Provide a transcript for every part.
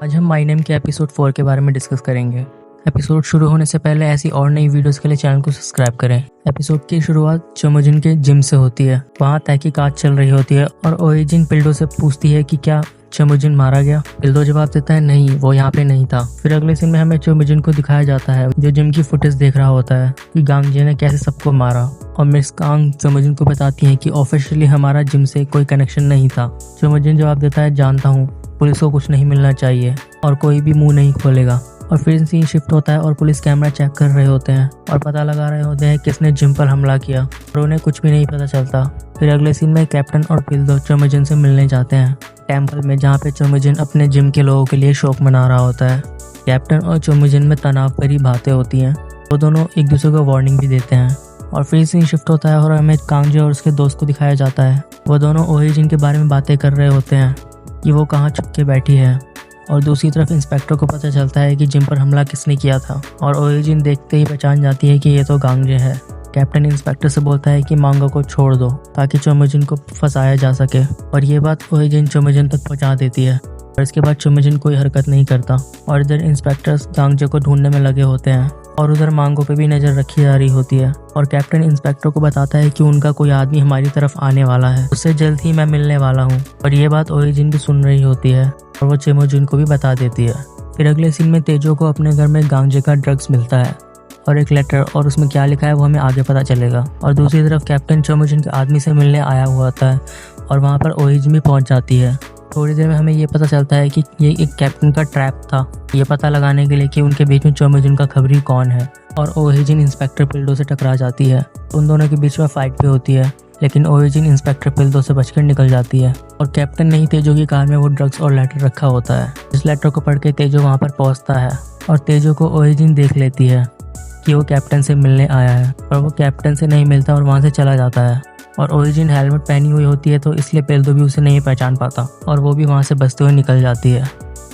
आज हम my name के एपिसोड 4 के बारे में डिस्कस करेंगे। एपिसोड शुरू होने से पहले ऐसी और नई वीडियोस के लिए चैनल को सब्सक्राइब करें। एपिसोड की शुरुआत चोमोजिन के जिम से होती है। वहाँ तहकीकात चल रही होती है और ओएजिन पिल्डो से पूछती है कि क्या चोमोजिन मारा गया। पिल्डो जवाब देता है नहीं, वो यहाँ पे नहीं था। फिर अगले सीन में हमें चोमोजिन को दिखाया जाता है जो जिम की फुटेज देख रहा होता है कि गांगजे ने कैसे सबको मारा। और मिस कांग चोमोजिन को बताती है कि ऑफिशियली हमारा जिम से कोई कनेक्शन नहीं था। चोमोजिन जवाब देता है जानता हूँ, पुलिस को कुछ नहीं मिलना चाहिए और कोई भी मुंह नहीं खोलेगा। और फिर सीन शिफ्ट होता है और पुलिस कैमरा चेक कर रहे होते हैं और पता लगा रहे होते हैं किसने जिम पर हमला किया और उन्हें कुछ भी नहीं पता चलता। फिर अगले सीन में कैप्टन और पिल्डो चोमोजिन से मिलने जाते हैं टेम्पल में, जहाँ पे चोमोजिन अपने जिम के लोगों के लिए शोक मना रहा होता है। कैप्टन और चोमोजिन में तनाव भरी बातें होती हैं। वो दोनों एक दूसरे को वार्निंग भी देते हैं। और फिर सीन शिफ्ट होता है और हमें कांगजे और उसके दोस्त को दिखाया जाता है। वो दोनों ओएजिन के बारे में बातें कर रहे होते हैं कि वो कहाँ छुप के बैठी है। और दूसरी तरफ इंस्पेक्टर को पता चलता है कि जिम पर हमला किसने किया था और ओएजिन देखते ही पहचान जाती है कि ये तो गांगजे है। कैप्टन इंस्पेक्टर से बोलता है कि मांगो को छोड़ दो ताकि चोमोजिन को फंसाया जा सके। और ये बात ओएजिन चोमोजिन तक पहुंचा देती है और इसके बाद चोमोजिन कोई हरकत नहीं करता। और इधर इंस्पेक्टर्स गांगजे को ढूंढने में लगे होते हैं और उधर मांगो पे भी नजर रखी जा रही होती है। और कैप्टन इंस्पेक्टर को बताता है कि उनका कोई आदमी हमारी तरफ आने वाला है, उससे जल्द ही मैं मिलने वाला हूँ। और ये बात ओएजिन भी सुन रही होती है और वो चोमोजिन को भी बता देती है। फिर अगले सीन में तेजो को अपने घर में गांगजे का ड्रग्स मिलता है और एक लेटर, और उसमें क्या लिखा है वो हमें आगे पता चलेगा। और दूसरी तरफ कैप्टन चोमोजिन के आदमी से मिलने आया हुआ था और वहाँ पर ओएजिन भी पहुँच जाती है। थोड़ी देर में हमें ये पता चलता है कि ये एक कैप्टन का ट्रैप था, ये पता लगाने के लिए कि उनके बीच में चोमोजिन का खबरी कौन है। और ओएजिन इंस्पेक्टर पिल्डो से टकरा जाती है। उन दोनों के बीच में फाइट भी होती है, लेकिन ओएजिन इंस्पेक्टर पिल्डो से बचकर निकल जाती है। और कैप्टन ने ही तेजो की कार में वो ड्रग्स और लेटर रखा होता है। इस लेटर को पढ़ के तेजो वहाँ पर पहुँचता है और तेजो को ओएजिन देख लेती है कि वो कैप्टन से मिलने आया है। और वो कैप्टन से नहीं मिलता और वहाँ से चला जाता है। और ओएजिन हेलमेट पहनी हुई होती है तो इसलिए पिल्डो भी उसे नहीं पहचान पाता और वो भी वहाँ से बचते हुए निकल जाती है।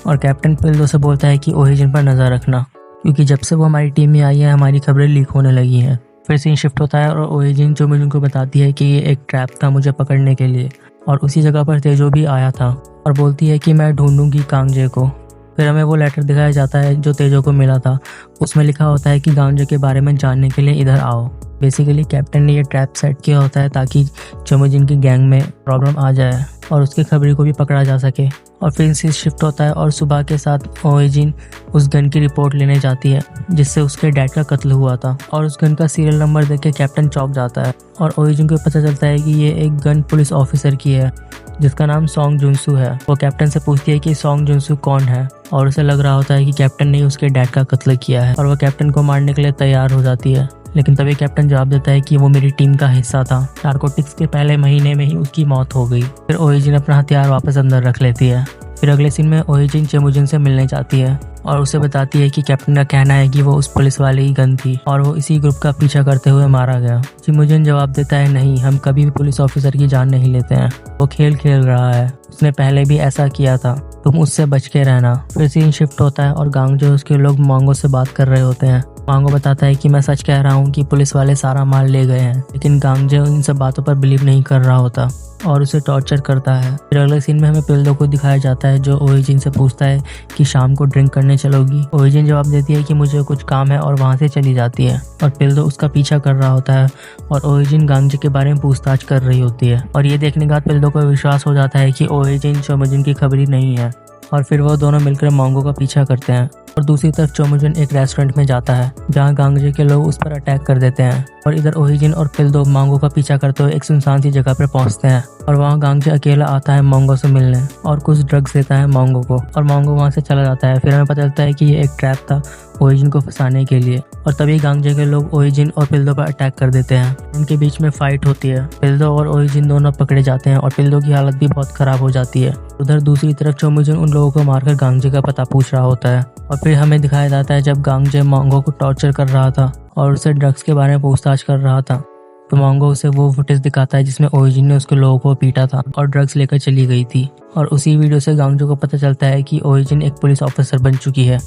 और कैप्टन पिल्डो से बोलता है कि ओएजिन पर नज़र रखना, क्योंकि जब से वो हमारी टीम में आई है हमारी खबरें लीक होने लगी हैं। फिर सीन शिफ्ट होता है और ओएजिन चोमोजिन को बताती है कि ये एक ट्रैप था मुझे पकड़ने के लिए। और उसी जगह पर तेजो भी आया था और बोलती है कि मैं ढूंढूंगी गांगजे को। फिर हमें वो लेटर दिखाया जाता है जो तेजो को मिला था। उसमें लिखा होता है कि गांगजे के बारे में जानने के लिए इधर आओ। बेसिकली कैप्टन ने ये ट्रैप सेट किया होता है ताकि चोमोजिन की गैंग में प्रॉब्लम आ जाए और उसकी खबरी को भी पकड़ा जा सके। और फिर सीन शिफ्ट होता है और सुबह के साथ ओएजिन उस गन की रिपोर्ट लेने जाती है जिससे उसके डैड का कत्ल हुआ था। और उस गन का सीरियल नंबर देख के कैप्टन चौंक जाता है और ओएजिन को पता चलता है कि ये एक गन पुलिस ऑफिसर की है जिसका नाम सोंग जुनसू है। वो कैप्टन से पूछती है कि सोंग जुनसू कौन है और उसे लग रहा होता है कि कैप्टन ने उसके डैड का कत्ल किया है। और वो कैप्टन को मारने के लिए तैयार हो जाती है, लेकिन तभी कैप्टन जवाब देता है कि वो मेरी टीम का हिस्सा था, नारकोटिक्स के पहले महीने में ही उसकी मौत हो गई। फिर ओएजिन अपना हथियार वापस अंदर रख लेती है। फिर अगले सीन में ओएजिन चोमोजिन से मिलने जाती है और उसे बताती है कि कैप्टन का कहना है कि वो उस पुलिस वाले की गन थी और वो इसी ग्रुप का पीछा करते हुए मारा गया। चोमोजिन जवाब देता है नहीं, हम कभी भी पुलिस ऑफिसर की जान नहीं लेते हैं, वो खेल खेल रहा है, उसने पहले भी ऐसा किया था, तुम उससे बच के रहना। फिर सीन शिफ्ट होता है और गांगजे उसके लोग मांगो से बात कर रहे होते हैं। मांगो बताता है कि मैं सच कह रहा हूँ कि पुलिस वाले सारा माल ले गए हैं, लेकिन गांगजे इन सब बातों पर बिलीव नहीं कर रहा होता और उसे टॉर्चर करता है। फिर अगले सीन में हमें पिल्डो को दिखाया जाता है जो ओएजिन से पूछता है कि शाम को ड्रिंक करने चलोगी। ओएजिन जवाब देती है कि मुझे कुछ काम है और वहाँ से चली जाती है। और पिल्डो उसका पीछा कर रहा होता है और ओएजिन गांगजे के बारे में पूछताछ कर रही होती है। और ये देखने के बाद पिल्डो को विश्वास हो जाता है कि ओएजिन चोमोजिन की खबरी नहीं है। और फिर वो दोनों मिलकर मांगो का पीछा करते हैं। और दूसरी तरफ चोमोजिन एक रेस्टोरेंट में जाता है जहाँ गांगजे के लोग उस पर अटैक कर देते हैं। और इधर ओएजिन और पिल्डो मांगो का पीछा करते हुए एक सुनसान सी जगह पर पहुंचते हैं और वहाँ गांगजे अकेला आता है मांगो से मिलने और कुछ ड्रग्स देता है मांगो को और मांगो वहाँ से चला जाता है। फिर हमें पता चलता है कि ये एक ट्रैप था ओएजिन को फंसाने के लिए। और तभी गांगजे के लोग ओएजिन और पिल्डो पर अटैक कर देते हैं। उनके बीच में फाइट होती है। पिल्डो और ओएजिन दोनों पकड़े जाते हैं और पिल्डो की हालत भी बहुत खराब हो जाती है। उधर दूसरी तरफ चोमोजिन उन लोगों को मारकर गांगजे का पता पूछ रहा होता है। और फिर हमें दिखाया जाता है जब गांगजे मांगो को टॉर्चर कर रहा था और उसे ड्रग्स के बारे में पूछताछ कर रहा था तो मांगो उसे वो फुटेज दिखाता है जिसमें ओएजिन ने उसके लोगों को पीटा था और ड्रग्स लेकर चली गई थी। और उसी वीडियो से गांगजे को पता चलता है कि ओएजिन एक पुलिस ऑफिसर बन चुकी है।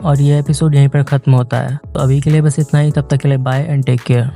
और यह एपिसोड यहीं पर खत्म होता है। तो अभी के लिए बस इतना ही, तब तक के लिए बाय एंड टेक केयर।